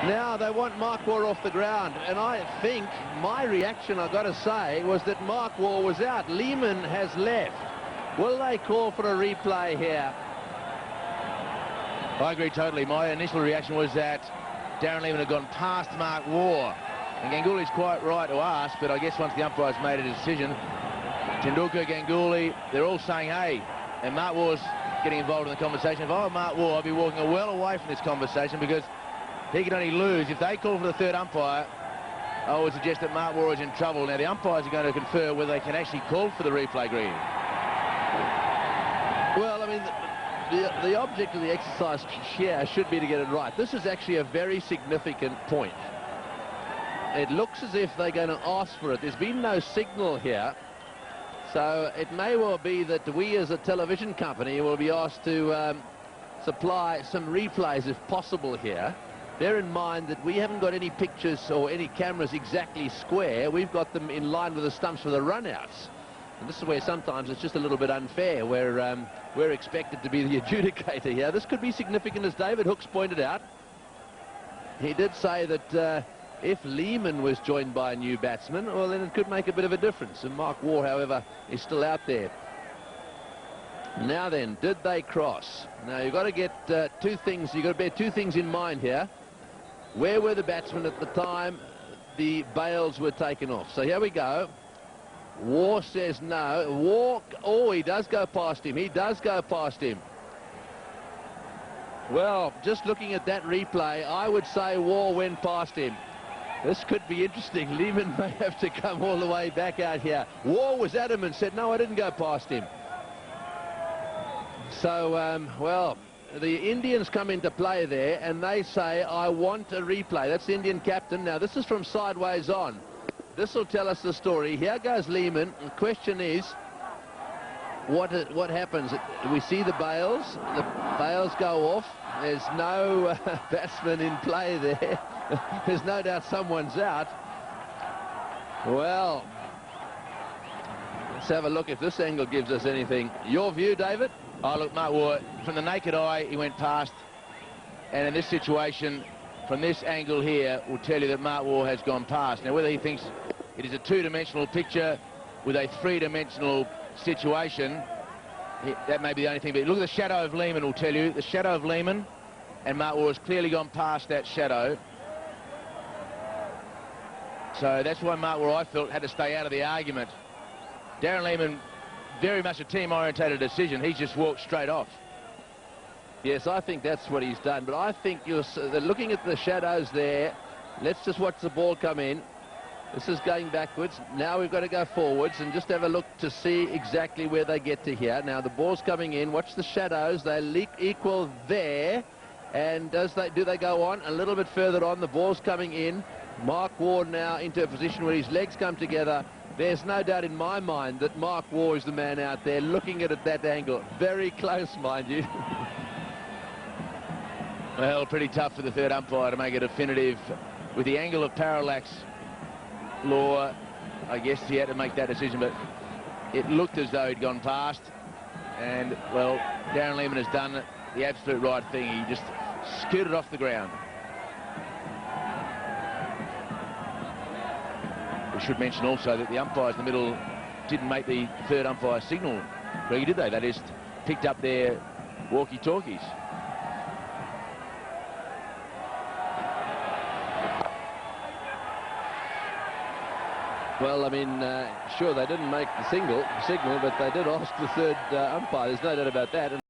Now they want Mark Waugh off the ground, and I think my reaction, I've got to say, was that Mark Waugh was out. Lehmann has left. Will they call for a replay here? I agree totally. My initial reaction was that Darren Lehmann had gone past Mark Waugh. And Ganguly's quite right to ask, but I guess once the umpire's made a decision, Tendulkar, Ganguly, they're all saying, hey, and Mark Waugh's getting involved in the conversation. If I were Mark Waugh, I'd be walking well away from this conversation, because he can only lose. If they call for the third umpire, I would suggest that Mark Waugh is in trouble. Now, the umpires are going to confer whether they can actually call for the replay, Green. Well, I mean, the object of the exercise here should be to get it right. This is actually a very significant point. It looks as if they're going to ask for it. There's been no signal here. So it may well be that we as a television company will be asked to supply some replays if possible here. Bear in mind that we haven't got any pictures or any cameras exactly square. We've got them in line with the stumps for the runouts. And this is where sometimes it's just a little bit unfair, where we're expected to be the adjudicator here. This could be significant, as David Hooks pointed out. He did say that if Lehmann was joined by a new batsman, well, then it could make a bit of a difference. And Mark Waugh, however, is still out there. Now then, did they cross? Now, you've got to get two things. You've got to bear two things in mind here. Where were the batsmen at the time the bails were taken off? So here we go. Waugh says no. Waugh, oh, he does go past him. He does go past him. Well, just looking at that replay, I would say Waugh went past him. This could be interesting. Lehmann may have to come all the way back out here. Waugh was adamant, said, no, I didn't go past him. So, well, the Indians come into play there, and they say, I want a replay. That's the Indian captain. Now, this is from sideways on. This will tell us the story. Here goes Lehmann. The question is, what happens? We see the bails. The bails go off. There's no batsman in play there. There's no doubt someone's out. Well, let's have a look if this angle gives us anything. Your view, David? Oh, look, Mark Waugh, from the naked eye, he went past. And in this situation, from this angle here, will tell you that Mark Waugh has gone past. Now, whether he thinks it is a two-dimensional picture with a three-dimensional situation, that may be the only thing. But look at the shadow of Lehmann will tell you. The shadow of Lehmann, and Mark Waugh has clearly gone past that shadow. So that's why Mark Waugh, I felt, had to stay out of the argument. Darren Lehmann, very much a team-orientated decision. He's just walked straight off. Yes, I think that's what he's done. But I think you're looking at the shadows there. Let's just watch the ball come in. This is going backwards. Now we've got to go forwards and just have a look to see exactly where they get to here. Now the ball's coming in. Watch the shadows. They equal there. And do they go on? A little bit further on. The ball's coming in. Mark Waugh now into a position where his legs come together. There's no doubt in my mind that Mark Waugh is the man out there looking at that angle. Very close, mind you. Well, pretty tough for the third umpire to make a definitive. With the angle of parallax law, I guess he had to make that decision, but it looked as though he'd gone past. And, well, Darren Lehmann has done the absolute right thing. He just scooted off the ground. We should mention also that the umpires in the middle didn't make the third umpire signal. Really, did they? They just picked up their walkie-talkies. Well, I mean, sure, they didn't make the signal, but they did ask the third umpire. There's no doubt about that.